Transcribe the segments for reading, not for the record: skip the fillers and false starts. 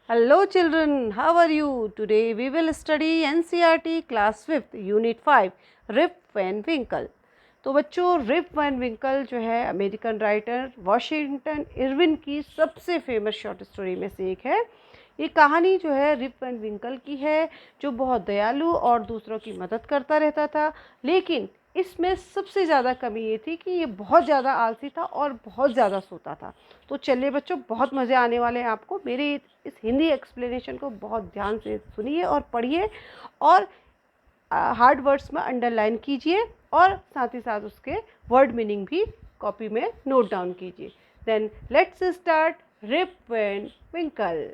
Hello children, how are you? Today we will study NCERT class 5th unit 5 Rip Van Winkle. तो बच्चों rib Van विंकल जो है American writer Washington Irwin की सबसे famous short story में से एक है। ये कहानी जो है रिप वैन विंकल की है, जो बहुत दयालु और दूसरों की मदद करता रहता था। लेकिन इसमें सबसे ज़्यादा कमी ये थी कि ये बहुत ज़्यादा आलसी था और बहुत ज़्यादा सोता था। तो चलिए बच्चों, बहुत मज़े आने वाले हैं आपको। मेरे इस हिंदी एक्सप्लेनेशन को बहुत ध्यान से सुनिए और पढ़िए और हार्ड वर्ड्स में अंडरलाइन कीजिए और साथ ही साथ उसके वर्ड मीनिंग भी कॉपी में नोट डाउन कीजिए। Then let's start Rip Van Winkle.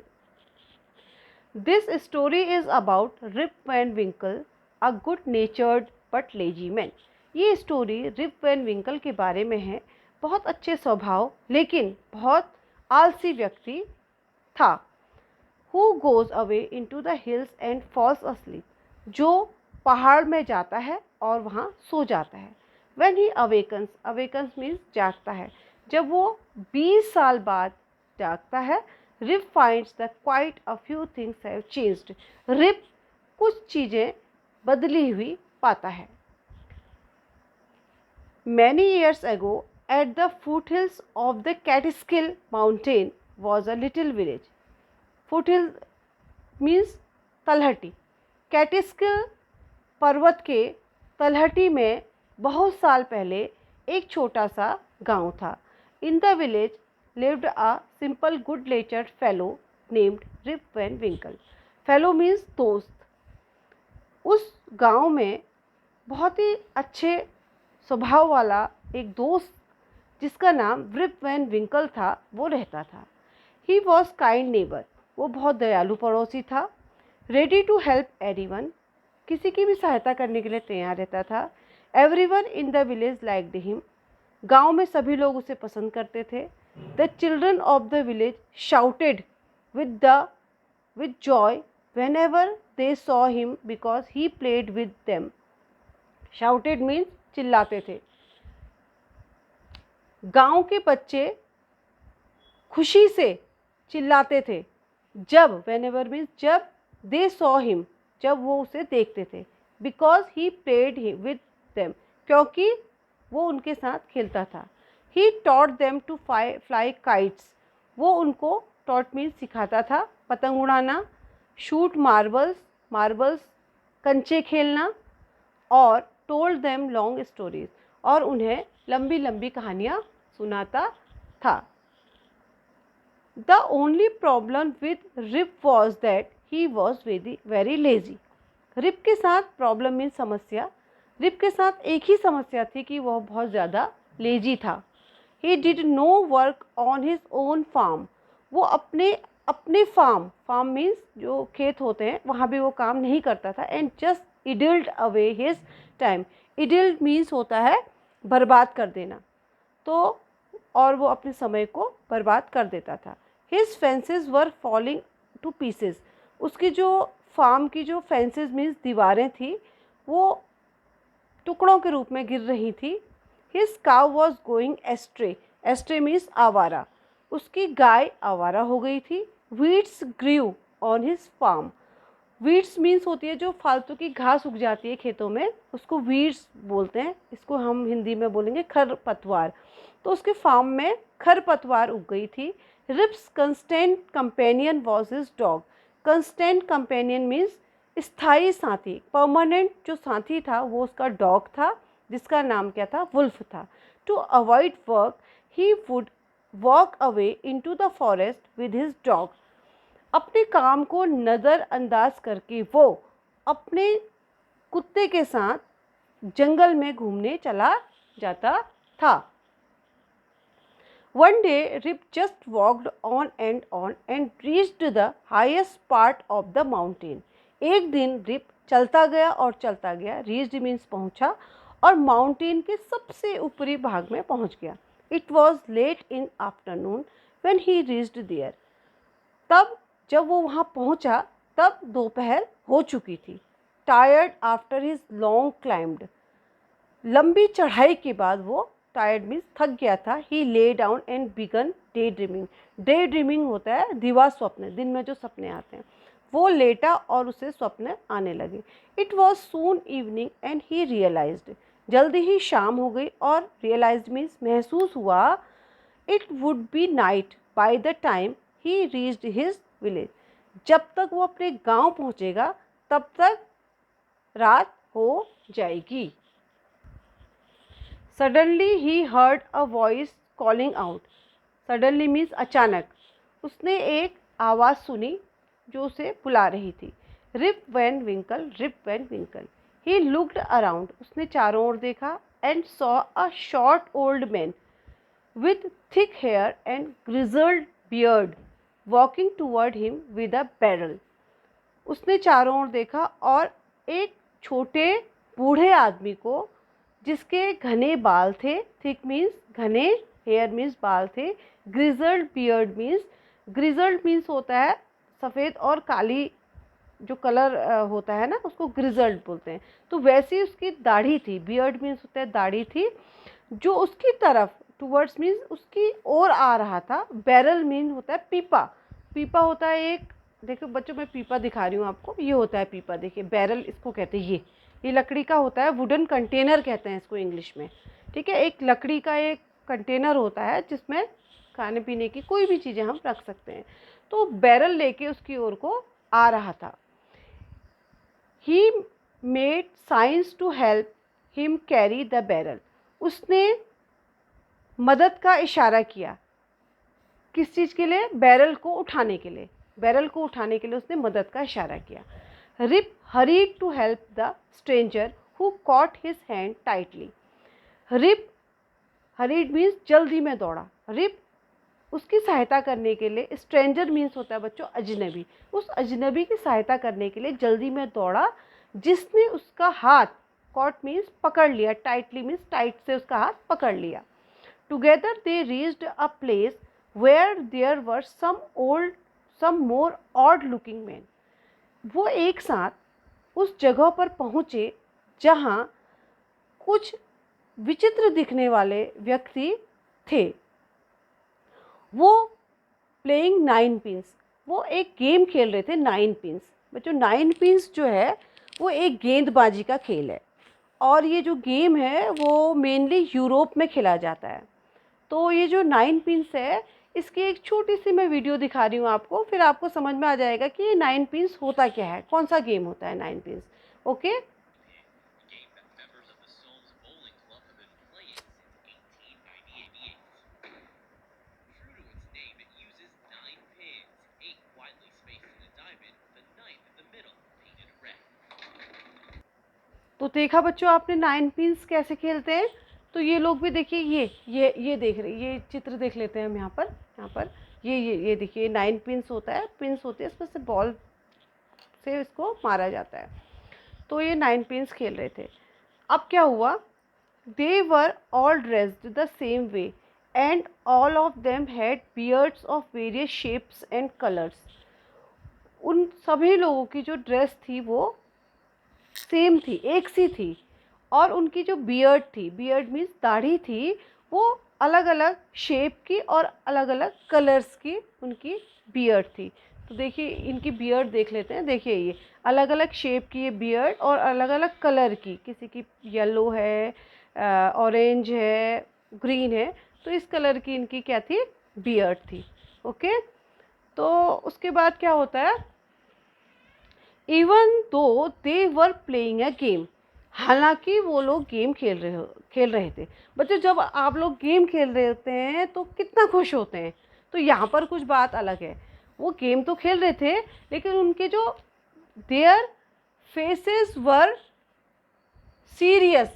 This story is about Rip Van Winkle, a good natured but lazy man. ये स्टोरी रिप वैन विंकल के बारे में है। बहुत अच्छे स्वभाव लेकिन बहुत आलसी व्यक्ति था। Who goes away into the hills and falls asleep, जो पहाड़ में जाता है और वहाँ सो जाता है। When he awakens, awakens means जागता है। जब वो 20 साल बाद जागता है, Rip finds the quite a few things have changed. Rip कुछ चीज़ें बदली हुई पाता है। Many years ago, at the foothills of the Catskill mountain was a little village. Foothill means तलहटी। कैटिस्किल पर्वत के तलहटी में बहुत साल पहले एक छोटा सा गांव था। In the village lived a simple good natured fellow named Rip Van Winkle. Fellow means दोस्त। उस गांव में बहुत ही अच्छे स्वभाव वाला एक दोस्त जिसका नाम रिप वैन विंकल था, वो रहता था। ही वॉज काइंड नेबर, वो बहुत दयालु पड़ोसी था। रेडी टू हेल्प एवरीवन, किसी की भी सहायता करने के लिए तैयार रहता था। Everyone in the village liked him, गांव में सभी लोग उसे पसंद करते थे। The children of the village shouted with Joy whenever they saw him because he played with them. Shouted means चिल्लाते थे। गांव के बच्चे खुशी से चिल्लाते थे जब, whenever means जब, they saw him जब वो उसे देखते थे। because he played with them क्योंकि वो उनके साथ खेलता था। he taught them to fly kites, वो उनको taught means सिखाता था पतंग उड़ाना। शूट मार्बल्स कंचे खेलना और टोल्ड देम लॉन्ग स्टोरीज, और उन्हें लंबी लंबी कहानियाँ सुनाता था। The only problem with Rip was that he was very lazy. Rip के साथ प्रॉब्लम मीन समस्या, रिप के साथ एक ही समस्या थी कि वह बहुत ज़्यादा लेजी था। He did no work on his own farm, वो अपने फार्म मीन्स जो खेत होते हैं वहाँ भी वो काम नहीं करता था। And just idled away his time, idled means होता है बर्बाद कर देना, तो और वो अपने समय को बर्बाद कर देता था। हिज फेंसेस वर फॉलिंग टू पीसेस, उसकी जो फार्म की जो फेंसेस मीन्स दीवारें थी वो टुकड़ों के रूप में गिर रही थी। His cow was going astray, astray means आवारा, उसकी गाय आवारा हो गई थी। Weeds grew on his farm, weeds means होती है जो फालतू की घास उग जाती है खेतों में, उसको वीड्स बोलते हैं। इसको हम हिंदी में बोलेंगे खरपतवार। तो उसके फार्म में खरपतवार उग गई थी। Rip's constant companion was his dog, constant companion means स्थायी साथी, परमानेंट जो साथी था वो उसका डॉग था, जिसका नाम क्या था, वुल्फ था। To avoid work he would walk away into the forest with his dog, अपने काम को नज़रअंदाज करके वो अपने कुत्ते के साथ जंगल में घूमने चला जाता था। One day Rip just walked on and reached the highest part of the mountain. एक दिन रिप चलता गया और चलता गया, reached means पहुंचा, और माउंटेन के सबसे ऊपरी भाग में पहुंच गया। It was late in afternoon when he reached there. तब जब वो वहाँ पहुँचा तब दोपहर हो चुकी थी। Tired after his long climbed, लंबी चढ़ाई के बाद वो टायर्ड मीन्स थक गया था, he lay down and began daydreaming. Daydreaming होता है दिवा स्वप्न, दिन में जो सपने आते हैं। वो लेटा और उसे स्वप्न आने लगे। It was soon evening and he realised, जल्दी ही शाम हो गई और रियलाइज्ड मीन्स महसूस हुआ, it would be night by the time he reached his village, जब तक वो अपने गांव पहुंचेगा तब तक रात हो जाएगी। Suddenly he heard a voice calling out, suddenly means अचानक, उसने एक आवाज़ सुनी जो उसे बुला रही थी, Rip Van Winkle, Rip Van Winkle. He looked around, उसने चारों ओर देखा, and saw a short old man with thick hair and grizzled beard walking toward him with a barrel। उसने चारों ओर देखा और एक छोटे बूढ़े आदमी को जिसके घने बाल थे, थिक मीन्स घने, हेयर मीन्स बाल थे, ग्रिजल्ड बियर्ड मीन्स होता है सफ़ेद और काली जो कलर होता है ना उसको ग्रिजल्ड बोलते हैं। तो वैसी उसकी दाढ़ी थी, बियर्ड मीन्स होता है दाढ़ी थी, जो उसकी तरफ टूवर्ड्स मीन्स उसकी ओर आ रहा था। बैरल मीन होता है पीपा, पीपा होता है एक, देखो बच्चों मैं पीपा दिखा रही हूँ आपको, ये होता है पीपा, देखिए बैरल इसको कहते हैं। ये लकड़ी का होता है, वुडन कंटेनर कहते हैं इसको इंग्लिश में, ठीक है। एक लकड़ी का एक कंटेनर होता है जिसमें खाने पीने की कोई भी चीज़ें हम रख सकते हैं। तो बैरल लेके उसकी ओर को आ रहा था। He made signs to help him carry the barrel, उसने मदद का इशारा किया, किस चीज़ के लिए, बैरल को उठाने के लिए, बैरल को उठाने के लिए उसने मदद का इशारा किया। Rip hurried to help the stranger who caught his hand tightly, Rip hurried means जल्दी में दौड़ा, रिप उसकी सहायता करने के लिए, स्ट्रेंजर मीन्स होता है बच्चों अजनबी, उस अजनबी की सहायता करने के लिए जल्दी में दौड़ा जिसने उसका हाथ, कॉट मीन्स पकड़ लिया, टाइटली मीन्स टाइट से उसका हाथ पकड़ लिया। Together they reached a place where there were some more odd-looking men। वो एक साथ उस जगह पर पहुँचे जहाँ कुछ विचित्र दिखने वाले व्यक्ति थे। वो प्लेइंग नाइन पिंस, वो एक गेम खेल रहे थे, नाइन पिंस। बच्चों नाइन पिंस जो है वो एक गेंदबाजी का खेल है और ये जो गेम है वो मेनली यूरोप में खेला जाता है। तो ये जो नाइन पिंस है इसकी एक छोटी सी मैं वीडियो दिखा रही हूँ आपको, फिर आपको समझ में आ जाएगा कि ये नाइन पिंस होता क्या है, कौन सा गेम होता है नाइन पिंस। ओके, तो देखा बच्चों आपने नाइन पिंस कैसे खेलते हैं। तो ये लोग भी देखिए, ये देख रहे, ये चित्र देख लेते हैं हम यहाँ पर ये देखिए नाइन पिंस होता है, पिंस होती है, इसमें से बॉल से इसको मारा जाता है। तो ये नाइन पिंस खेल रहे थे। अब क्या हुआ, they were all dressed the same way and all of them had beards of various shapes and colours. उन सभी लोगों की जो ड्रेस थी वो सेम थी, एक सी थी, और उनकी जो बियर्ड थी, बियर्ड मीन्स दाढ़ी थी, वो अलग अलग शेप की और अलग अलग कलर्स की उनकी बियर्ड थी। तो देखिए इनकी बियर्ड देख लेते हैं, देखिए ये अलग अलग शेप की ये बियर्ड और अलग अलग कलर की, किसी की येलो है, ऑरेंज है, ग्रीन है, तो इस कलर की इनकी क्या थी, बियर्ड थी। ओके, तो उसके बाद क्या होता है, even though they were playing a game, हालांकि वो लोग गेम खेल रहे थे। बच्चों जब आप लोग गेम खेल रहे होते हैं तो कितना खुश होते हैं, तो यहाँ पर कुछ बात अलग है। वो गेम तो खेल रहे थे लेकिन उनके जो देयर फेसेस वर सीरियस,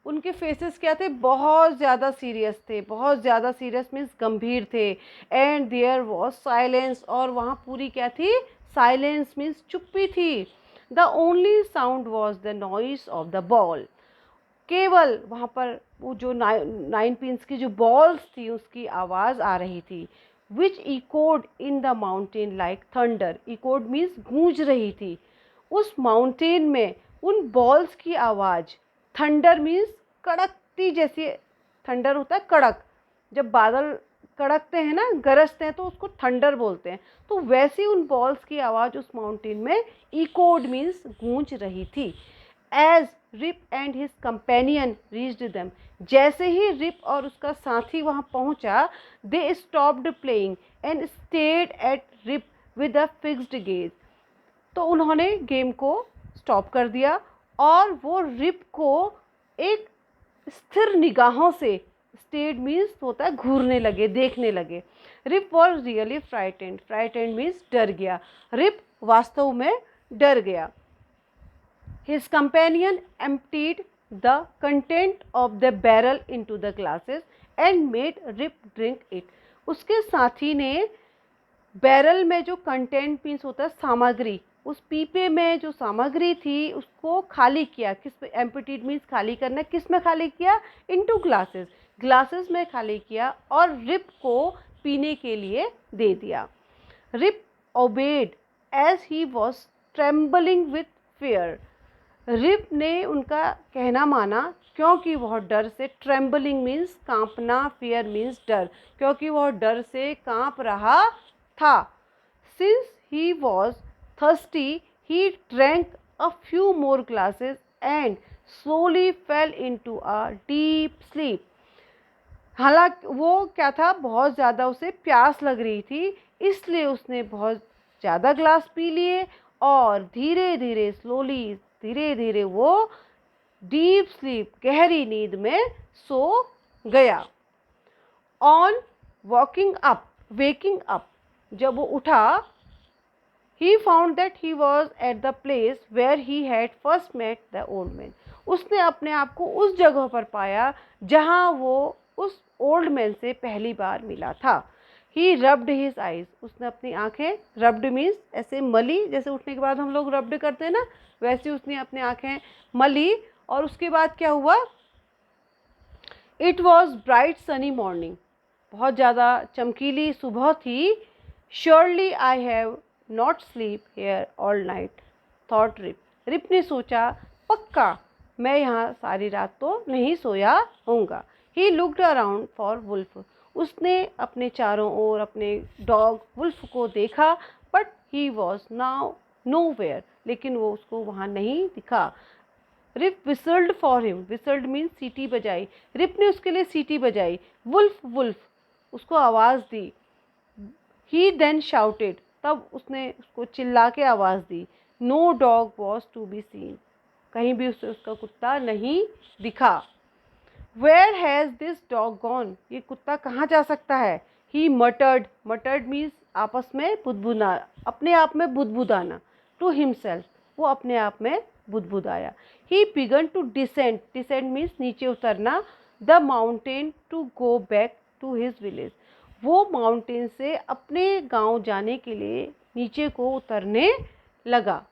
उनके फेसेस क्या थे, बहुत ज़्यादा सीरियस थे, बहुत ज़्यादा सीरियस मीन्स गंभीर थे। एंड देयर वॉज साइलेंस, और वहाँ पूरी क्या थी, साइलेंस मीन्स चुप्पी थी। The only sound was the noise of the ball, केवल वहाँ पर वो जो नाइन पिंस की जो बॉल्स थी उसकी आवाज़ आ रही थी। Which echoed in the mountain like thunder, echoed means गूंज रही थी उस माउंटेन में, उन बॉल्स की आवाज़, थंडर मीन्स कड़कती जैसी थंडर होता है कड़क, जब बादल कड़कते हैं ना, गरजते हैं, तो उसको थंडर बोलते हैं। तो वैसी उन बॉल्स की आवाज़ उस माउंटेन में इकोड मीन्स गूंज रही थी। As Rip and his companion reached them, जैसे ही रिप और उसका साथी वहाँ पहुँचा, they stopped playing and stared at Rip with a fixed gaze. तो उन्होंने गेम को स्टॉप कर दिया और वो रिप को एक स्थिर निगाहों से, स्टेड मीन्स होता है घूरने लगे, देखने लगे। Rip was really frightened, frightened means डर गया, रिप वास्तव में डर गया। His companion emptied the content of the barrel into the glasses and made Rip drink it. उसके साथी ने बैरल में जो कंटेंट मीन्स होता है सामग्री, उस पीपे में जो सामग्री थी उसको खाली किया। किस में एम्प्टीड मीन्स खाली करना, किस में खाली किया? इनटू ग्लासेस, ग्लासेस में खाली किया और रिप को पीने के लिए दे दिया। Rip obeyed as he was trembling with fear, Rip ने उनका कहना माना क्योंकि वह डर से, ट्रेम्बलिंग मीन्स कांपना, फियर मीन्स डर, क्योंकि वह डर से कांप रहा था। Since he was thirsty he drank a few more glasses and slowly fell into a deep sleep. हालांकि वो क्या था, बहुत ज़्यादा उसे प्यास लग रही थी, इसलिए उसने बहुत ज़्यादा ग्लास पी लिए और धीरे धीरे स्लोली, धीरे धीरे वो डीप स्लीप, गहरी नींद में सो गया। ऑन वेकिंग अप, जब वो उठा, he found that he was at the place where he had first met the old man. उसने अपने आप को उस जगह पर पाया जहाँ वो उस ओल्ड मैन से पहली बार मिला था। He rubbed his eyes, उसने अपनी आँखें, rubbed means ऐसे मली, जैसे उठने के बाद हम लोग rubbed करते हैं ना, वैसे उसने अपनी आँखें मली। और उसके बाद क्या हुआ? It was bright sunny morning, बहुत ज़्यादा चमकीली सुबह थी। Surely I have not sleep here all night, thought Rip. Rip ने सोचा, पक्का मैं यहाँ सारी रात तो नहीं सोया होऊंगा। He looked around for wolf, उसने अपने चारों ओर अपने डॉग वुल्फ को देखा, but he was now nowhere, लेकिन वो उसको वहाँ नहीं दिखा। Rip whistled for him, whistled mean सीटी बजाई, रिप ने उसके लिए सीटी बजाई। वुल्फ वुल्फ, उसको आवाज़ दी। ही देन शाउटेड, तब उसने उसको चिल्ला के आवाज़ दी। No dog was to be seen, कहीं भी उसे उसका कुत्ता नहीं दिखा। Where has this dog gone, ये कुत्ता कहाँ जा सकता है? ही मटर्ड, मटर्ड मीन्स आपस में बुदबुदा, अपने आप में बुदबुदाना। टू हिमसेल्फ, वो अपने आप में बुदबुदाया। He began to descend, descend means नीचे उतरना। The mountain to go back to his village, वो माउंटेन से अपने गांव जाने के लिए नीचे को उतरने लगा।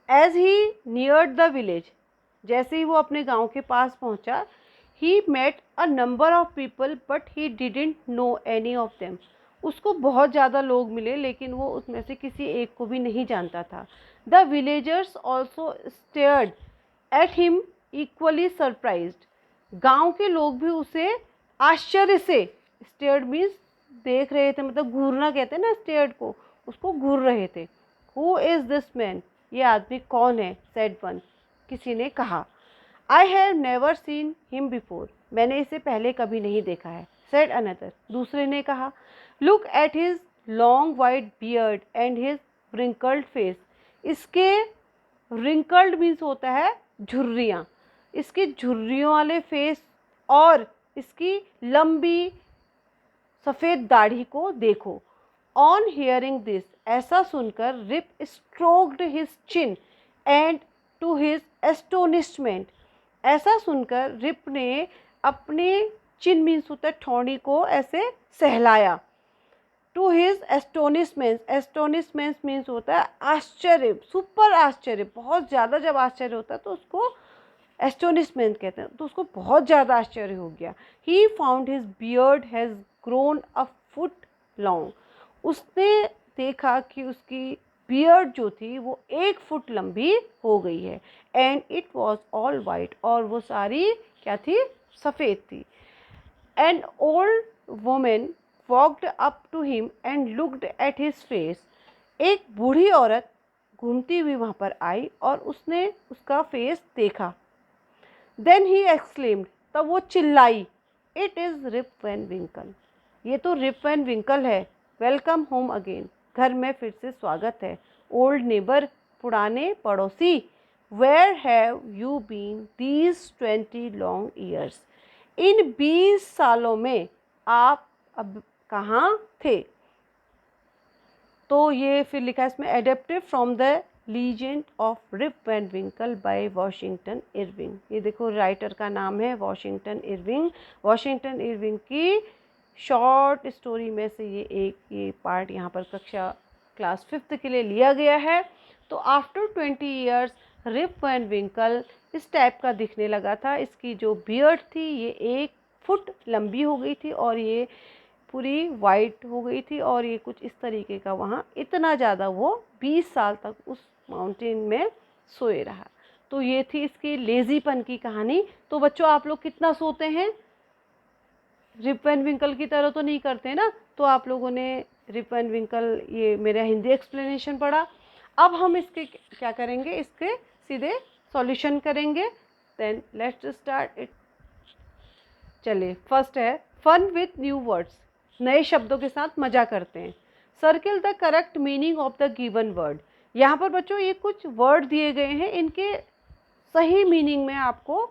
As he neared the village, जैसे ही वो अपने गांव के पास पहुंचा, he met a number of people but he didn't know any of them, उसको बहुत ज़्यादा लोग मिले लेकिन वो उसमें से किसी एक को भी नहीं जानता था। The villagers also stared at him equally surprised, गांव के लोग भी उसे आश्चर्य से, स्टेयर्ड मीन्स देख रहे थे, मतलब घूरना कहते हैं ना स्टेयर्ड को, उसको घूर रहे थे। हु इज़ दिस मैन, ये आदमी कौन है? सेड वन, किसी ने कहा। I have never seen him before, मैंने इसे पहले कभी नहीं देखा है। सेड अनदर, दूसरे ने कहा। Look at his long white beard and his wrinkled face, इसके रिंकल्ड मीन्स होता है झुर्रियाँ, इसकी झुर्रियों वाले फेस और इसकी लंबी सफ़ेद दाढ़ी को देखो। ऑन हियरिंग दिस, ऐसा सुनकर Rip stroked his chin and to his astonishment, ऐसा सुनकर रिप ने अपने चिन मीन्स होता है ठोड़ी को ऐसे सहलाया। To his astonishment, astonishment means होता है आश्चर्य, सुपर आश्चर्य, बहुत ज़्यादा जब आश्चर्य होता है तो उसको एस्टोनिशमेंट कहते हैं, तो उसको बहुत ज़्यादा आश्चर्य हो गया। He found his beard has grown a foot long, उसने देखा कि उसकी बियर्ड जो थी वो 1 फुट लंबी हो गई है। And it was all white, और वो सारी क्या थी? सफ़ेद थी। An old woman walked up to him and looked at his face. एक बूढ़ी औरत घूमती हुई वहाँ पर आई और उसने उसका फेस देखा। देन ही एक्सक्लेम्ड, तब वो चिल्लाई, इट इज़ रिप वैन विंकल, ये तो रिप वैन विंकल है। वेलकम होम अगेन, घर में फिर से स्वागत है। ओल्ड नेबर, पुराने पड़ोसी, where have you been these 20 long years, इन 20 सालों में आप अब कहाँ थे। तो ये फिर लिखा है इसमें, adapted from the legend of Rip Van Winkle by Washington Irving. ये देखो राइटर का नाम है वॉशिंगटन इरविंग। वॉशिंगटन इरविंग की शॉर्ट स्टोरी में से ये पार्ट यहाँ पर कक्षा क्लास 5th के लिए लिया गया है। तो आफ्टर 20 ईयर्स रिप वैन विंकल इस टाइप का दिखने लगा था। इसकी जो बियर्ड थी ये 1 फुट लंबी हो गई थी और ये पूरी वाइट हो गई थी और ये कुछ इस तरीके का वहाँ इतना ज़्यादा वो 20 साल तक उस माउंटेन में सोए रहा। तो ये थी इसकी लेज़ीपन की कहानी। तो बच्चों आप लोग कितना सोते हैं? रिप वैन विंकल की तरह तो नहीं करते ना। तो आप लोगों ने रिप वैन विंकल ये मेरा हिंदी एक्सप्लेनेशन पढ़ा। अब हम इसके क्या करेंगे, इसके सीधे सॉल्यूशन करेंगे। Then let's start it. चलिए, फर्स्ट है फन विथ न्यू वर्ड्स, नए शब्दों के साथ मजा करते हैं। Circle the correct meaning of the given word. यहाँ पर बच्चों ये कुछ वर्ड दिए गए हैं, इनके सही मीनिंग में आपको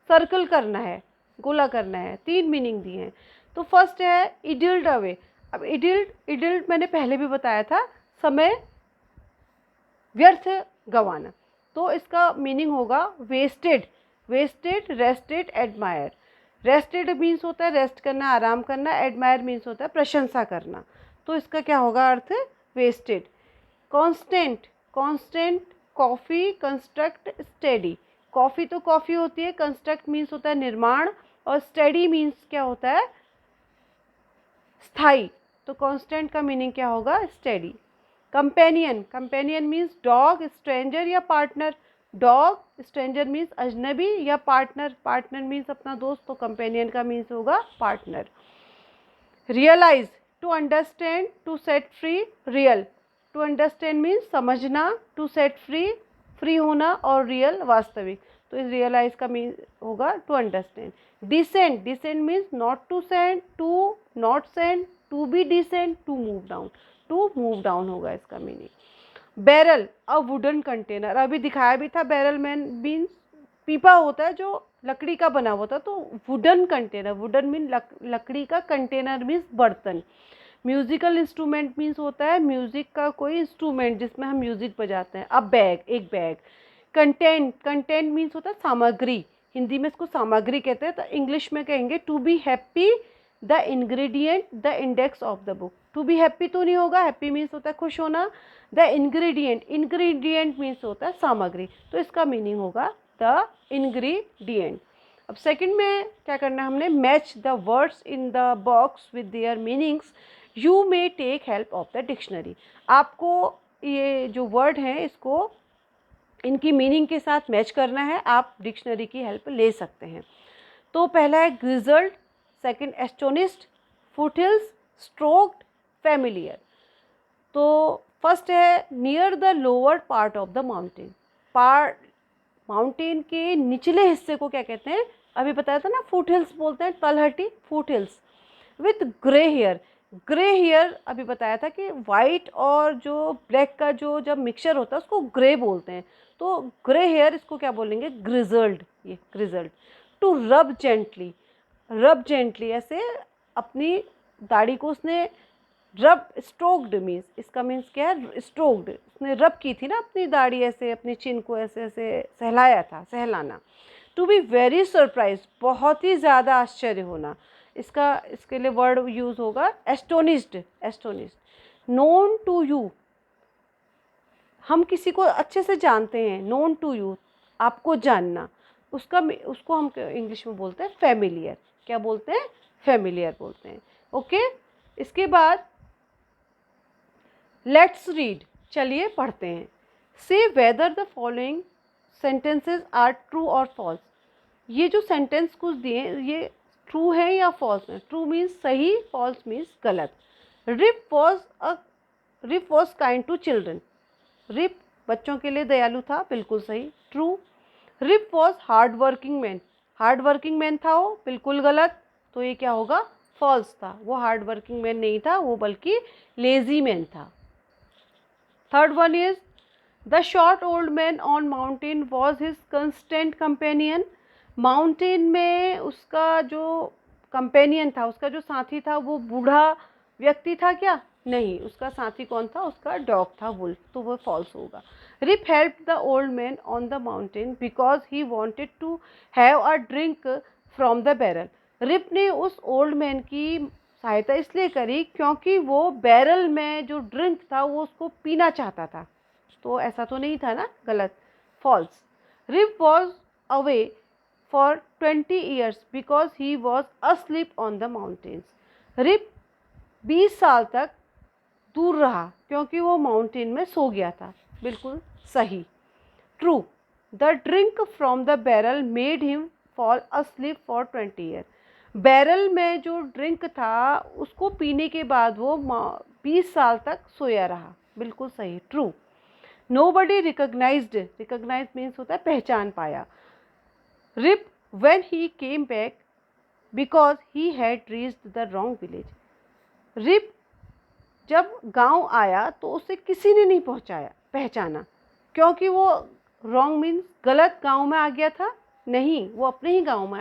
सर्कल करना है, गोला करना है। 3 मीनिंग दिए हैं। तो फर्स्ट है इडिल्ड अवे। अब इडिल्ड मैंने पहले भी बताया था, समय व्यर्थ गंवाना। तो इसका मीनिंग होगा wasted, wasted, rested, admire. Rested means होता है रेस्ट करना, आराम करना। एडमायर मीन्स होता है प्रशंसा करना। तो इसका क्या होगा अर्थ? Wasted. Constant, constant coffee, construct, steady. Coffee तो कॉफ़ी होती है, कंस्ट्रक्ट मीन्स होता है निर्माण, और स्टेडी मीन्स क्या होता है? स्थाई। तो कांस्टेंट का मीनिंग क्या होगा? Steady. Companion, companion means dog, stranger या पार्टनर। डॉग, स्ट्रेंजर मीन्स अजनबी या पार्टनर, पार्टनर मीन्स अपना दोस्त। तो कंपेनियन का मीन्स होगा partner. Realise, to understand, to set free. Real, to understand means समझना, टू सेट फ्री फ्री होना, और रियल वास्तविक। तो इस रियलाइज का मीन होगा to understand. Descent, descent means not to send, to not send, to be descent, to move down. To move down होगा इसका meaning. Barrel, a wooden container. अभी दिखाया भी था, बैरल मैन मीन्स पीपा होता है जो लकड़ी का बना हुआ था। तो वुडन कंटेनर, वुडन मीन लकड़ी का, कंटेनर मीन्स बर्तन। म्यूजिकल इंस्ट्रूमेंट मीन्स होता है म्यूजिक का कोई इंस्ट्रूमेंट जिसमें हम म्यूजिक बजाते हैं। अब बैग, एक बैग। कंटेंट, कंटेंट मीन्स होता है सामग्री, हिंदी में इसको सामग्री कहते हैं। तो इंग्लिश में कहेंगे to be happy, the ingredient, the index of the book. To be happy तो नहीं होगा, हैप्पी मीन्स होता है खुश होना। द इंग्रेडिएंट, इंग्रेडिएंट मीन्स होता है सामग्री। तो इसका मीनिंग होगा द इंग्रेडिएंट। अब सेकंड में क्या करना है हमने, match the words in the box with their meanings. You may take help of the dictionary. आपको ये जो वर्ड हैं इसको इनकी मीनिंग के साथ मैच करना है, आप डिक्शनरी की हेल्प ले सकते हैं। तो पहला है grizzled, second astonished, foothills, stroked, familiar. तो फर्स्ट है near the lower part of the mountain. Mountain के निचले हिस्से को क्या कहते हैं? अभी बताया था ना, फुटहिल्स बोलते हैं, तलहटी, foothills. With grey hair, grey hair अभी बताया था कि वाइट और जो ब्लैक का जो जब मिक्सचर होता है उसको ग्रे बोलते हैं। तो ग्रे हेयर इसको क्या बोलेंगे? ग्रिजल्ड, ये ग्रिजल्ड। टू रब जेंटली, रब जेंटली ऐसे अपनी दाढ़ी को उसने रब, स्ट्रोक्ड मीन्स, इसका मीन्स क्या है? स्ट्रोक्ड, उसने रब की थी ना अपनी दाढ़ी, ऐसे अपनी चिन को ऐसे ऐसे सहलाया था, सहलाना। टू बी वेरी सरप्राइज, बहुत ही ज़्यादा आश्चर्य होना। इसके लिए वर्ड यूज होगा astonished, astonished. Known to you, हम किसी को अच्छे से जानते हैं, नोन टू यू, आपको जानना, उसको हम इंग्लिश में बोलते हैं फेमिलियर। क्या बोलते हैं? फेमिलियर बोलते हैं। ओके, इसके बाद लेट्स रीड, चलिए पढ़ते हैं। Say whether the following sentences are true और फॉल्स। ये जो सेंटेंस कुछ दिए ये ट्रू है या फॉल्स है? ट्रू मीन्स सही, फॉल्स मीन्स गलत। Rip was kind to children, Rip बच्चों के लिए दयालु था, बिल्कुल सही, true. Rip was hard working man था वो, बिल्कुल गलत, तो ये क्या होगा? फॉल्स था, वो हार्ड वर्किंग मैन नहीं था, वो बल्कि लेजी मैन था। Third one is the short old man on mountain was his constant companion. Mountain में उसका जो कंपेनियन था, उसका जो साथी था, वो बूढ़ा व्यक्ति था क्या? नहीं, उसका साथी कौन था? उसका डॉग था, वुल्फ, तो वो फॉल्स होगा। Rip help the old man on the mountain because he wanted to have a drink from the barrel. Rip ने उस ओल्ड मैन की सहायता इसलिए करी क्योंकि वो बैरल में जो ड्रिंक था वो उसको पीना चाहता था, तो ऐसा तो नहीं था ना, गलत, false. Rip was away for 20 years because he was asleep on the mountains. Rip 20 साल तक दूर रहा क्योंकि वो माउंटेन में सो गया था, बिल्कुल सही, true. The drink from the barrel made him fall asleep for 20 years। Barrel में जो ड्रिंक था उसको पीने के बाद वो 20 साल तक सोया रहा, बिल्कुल सही, ट्रू। नोबडी रिकग्नाइज मीन्स होता है पहचान पाया। Rip when he came back because he had reached the wrong village। Rip जब गांव आया तो उसे किसी ने नहीं पहचाना क्योंकि वो रॉन्ग मीन्स गलत गांव में आ गया था, नहीं, वो अपने ही गांव में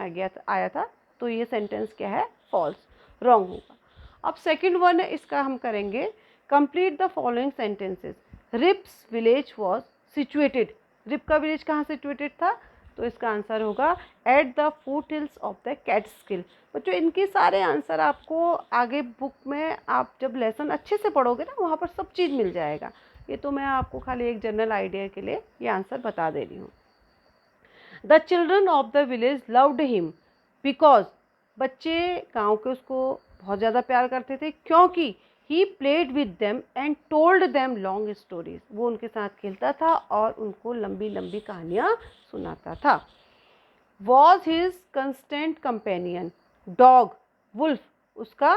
आया था, तो ये सेंटेंस क्या है? फॉल्स, रॉन्ग होगा। अब सेकंड वन है, इसका हम करेंगे complete the following sentences. Rip's village was situated. Rip का विलेज कहाँ सिचुएटेड था? तो इसका आंसर होगा at the foothills of the Catskill. बच्चों इनके सारे आंसर आपको आगे बुक में आप जब लेसन अच्छे से पढ़ोगे ना, वहाँ पर सब चीज़ मिल जाएगा। ये तो मैं आपको खाली एक जनरल आइडिया के लिए ये आंसर बता दे रही हूँ। The children of the village loved him because, बच्चे गाँव के उसको बहुत ज़्यादा प्यार करते थे क्योंकि he played with them and told them long stories. वो उनके साथ खेलता था और उनको लंबी लंबी कहानियाँ सुनाता था। Was his constant companion. Dog wolf उसका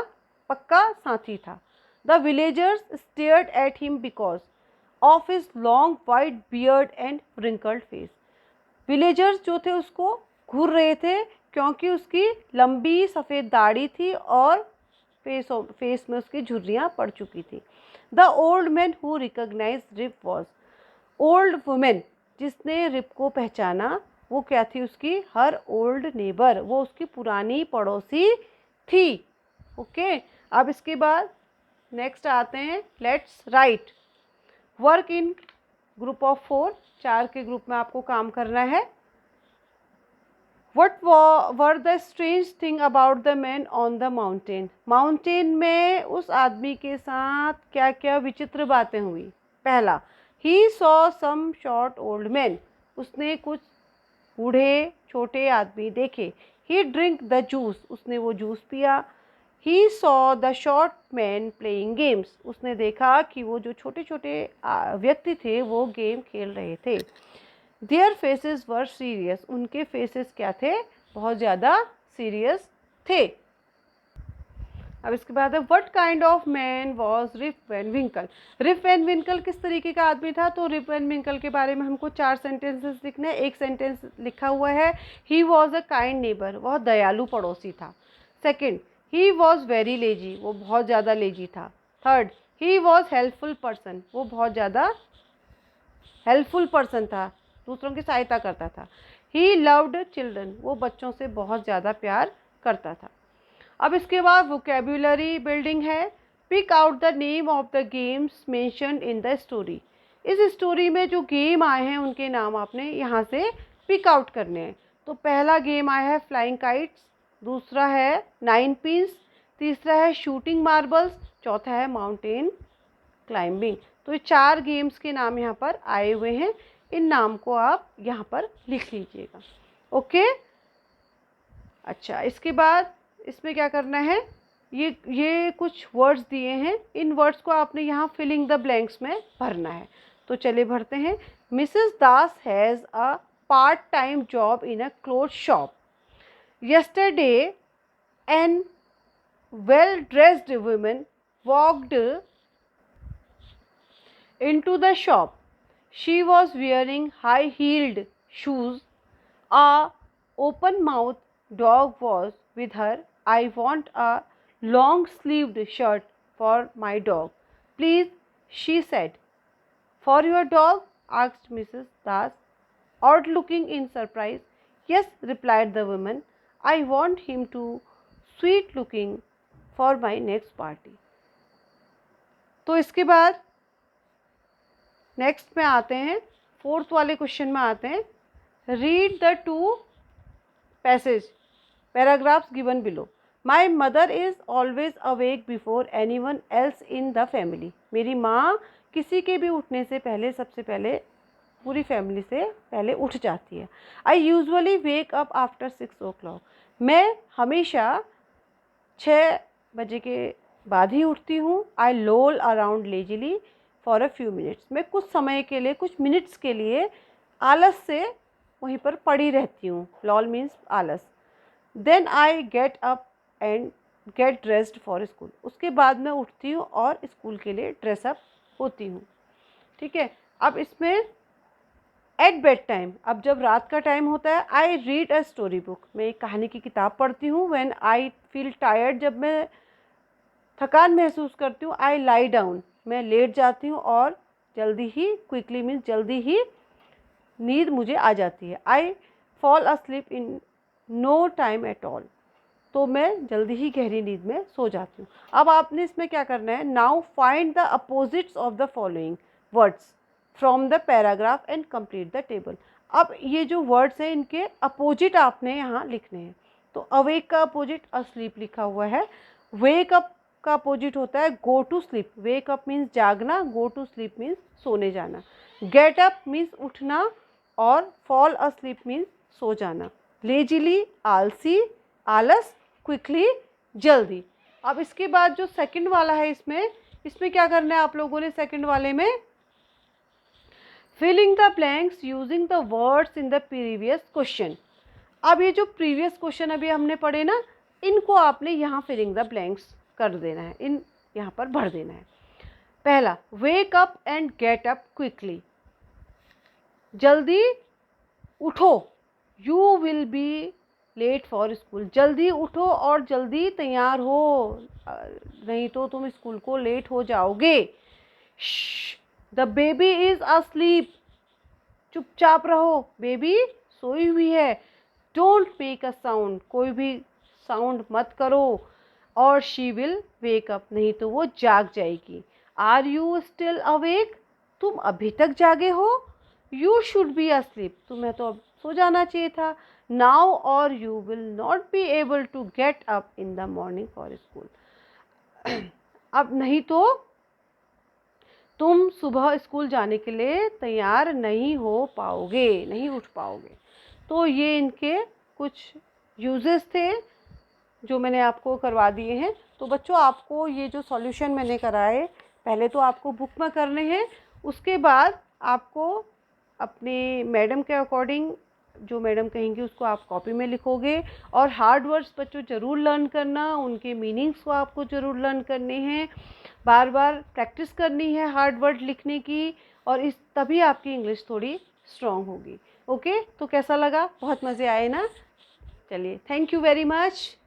पक्का साथी था। The villagers stared at him because of his long white beard and wrinkled face. Villagers जो थे उसको घूर रहे थे क्योंकि उसकी लंबी सफ़ेद दाढ़ी थी और फेस में उसकी झुर्रियाँ पड़ चुकी थी। The old man who recognise Rip was. Old woman जिसने रिप को पहचाना वो क्या थी? उसकी हर ओल्ड नेबर, वो उसकी पुरानी पड़ोसी थी। ओके, अब इसके बाद नेक्स्ट आते हैं, let's write. Work in group of 4, 4 के ग्रुप में आपको काम करना है। What were the strange thing about the man on the mountain? Mountain में उस आदमी के साथ क्या क्या विचित्र बातें हुई? पहला, he saw some short old men, उसने कुछ बूढ़े छोटे आदमी देखे। he drink the juice, उसने वो जूस पिया। he saw the short men playing games, उसने देखा कि वो जो छोटे छोटे व्यक्ति थे वो गेम खेल रहे थे। Their faces were serious, उनके फेसेस क्या थे? बहुत ज़्यादा सीरियस थे। अब इसके बाद है what kind of man was Rip Van Winkle. Rip Van Winkle किस तरीके का आदमी था? तो रिप वैन विंकल के बारे में हमको 4 सेंटेंसेस लिखने हैं। एक सेंटेंस लिखा हुआ है he was a kind neighbour, वह दयालु पड़ोसी था। Second, he was very lazy, वो बहुत ज़्यादा लेजी था। Third, he was helpful person, वो बहुत ज़्यादा हेल्पफुल पर्सन था, दूसरों की सहायता करता था। ही लव्ड चिल्ड्रन, वो बच्चों से बहुत ज़्यादा प्यार करता था। अब इसके बाद वोकेबुलरी बिल्डिंग है। Pick out the name of the games mentioned in the story. इस स्टोरी में जो गेम आए हैं उनके नाम आपने यहाँ से पिक आउट करने हैं। तो पहला गेम आया है फ्लाइंग काइट्स, दूसरा है 9 पिन्स, तीसरा है शूटिंग मार्बल्स, चौथा है माउंटेन क्लाइंबिंग। तो ये 4 गेम्स के नाम यहाँ पर आए हुए हैं, इन नाम को आप यहाँ पर लिख लीजिएगा। ओके, अच्छा, इसके बाद इसमें क्या करना है, ये कुछ वर्ड्स दिए हैं, इन वर्ड्स को आपने यहाँ फिलिंग द ब्लैंक्स में भरना है। तो चलिए भरते हैं। Mrs Das has a part time job in a cloth shop. Yesterday, an well-dressed woman walked into the shop. She was wearing high-heeled shoes. A open-mouthed dog was with her. I want a long-sleeved shirt for my dog, please, she said. For your dog? Asked Mrs. Das, odd looking in surprise. Yes, replied the woman. I want him to sweet looking for my next party. तो इसके बाद next में आते हैं, fourth वाले question में आते हैं. Read the two passage paragraphs given below. My mother is always awake before any one else in the family. मेरी माँ किसी के भी उठने से पहले, सबसे पहले पूरी फैमिली से पहले उठ जाती है. I usually wake up after 6 o'clock. मैं हमेशा 6 बजे के बाद ही उठती हूँ. I loll around lazily for a few minutes. मैं कुछ समय के लिए, कुछ मिनट्स के लिए आलस से वहीं पर पड़ी रहती हूँ. लॉल मीन्स आलस. Then I get up and get dressed for school. उसके बाद मैं उठती हूँ और स्कूल के लिए ड्रेसअप होती हूँ. ठीक है. अब इसमें एट बेड टाइम, अब जब रात का टाइम होता है, I read a story book. मैं एक कहानी की किताब पढ़ती हूँ. व्हेन आई फील टायर्ड, जब मैं थकान महसूस करती हूँ, आई लाई डाउन, मैं लेट जाती हूँ और जल्दी ही, क्विकली मीन्स जल्दी ही नींद मुझे आ जाती है. I fall asleep in no time at all. तो मैं जल्दी ही गहरी नींद में सो जाती हूँ. अब आपने इसमें क्या करना है, now find the opposites of the following words from the paragraph and complete the table. अब ये जो वर्ड्स हैं, इनके अपोजिट आपने यहाँ लिखने हैं. तो अवेक का अपोजिट अस्लीप लिखा हुआ है. वेक अप का अपोजिट होता है go to sleep. Wake up means जागना, गो टू स्लीप मीन्स सोने जाना. गेट अप मीन्स उठना और फॉल अस्लीप मीन्स सो जाना. लेजिली आलसी, आलस, क्विकली जल्दी. अब इसके बाद जो सेकंड वाला है, इसमें क्या करना है आप लोगों ने, सेकंड वाले में filling the blanks using the words in the previous question. अब ये जो प्रीवियस क्वेश्चन अभी हमने पढ़े ना, इनको आपने यहाँ फिलिंग द ब्लैंक्स कर देना है, इन यहाँ पर भर देना है. पहला, wake up and get up quickly. जल्दी उठो, you will be late for school. जल्दी उठो और जल्दी तैयार हो, नहीं तो तुम स्कूल को लेट हो जाओगे. The baby is asleep. चुपचाप रहो, बेबी सोई हुई है. Don't make a sound. कोई भी साउंड मत करो. और शी विल वेक अप. नहीं तो वो जाग जाएगी. Are you still awake. तुम अभी तक जागे हो. You should be asleep. तुम्हें तो अब सो जाना चाहिए था. नाउ और you will not be able to get up in the morning for school. अब नहीं तो तुम सुबह स्कूल जाने के लिए तैयार नहीं हो पाओगे, नहीं उठ पाओगे. तो ये इनके कुछ यूजेस थे जो मैंने आपको करवा दिए हैं. तो बच्चों, आपको ये जो सॉल्यूशन मैंने कराए, पहले तो आपको बुक में करने हैं. उसके बाद आपको अपने मैडम के अकॉर्डिंग, जो मैडम कहेंगी उसको आप कॉपी में लिखोगे. और हार्ड वर्ड्स बच्चों ज़रूर लर्न करना, उनके मीनिंग्स को आपको ज़रूर लर्न करने हैं. बार बार प्रैक्टिस करनी है हार्ड वर्ड लिखने की, और तभी आपकी इंग्लिश थोड़ी स्ट्रॉन्ग होगी. ओके, तो कैसा लगा? बहुत मज़े आए ना? चलिए, थैंक यू वेरी मच.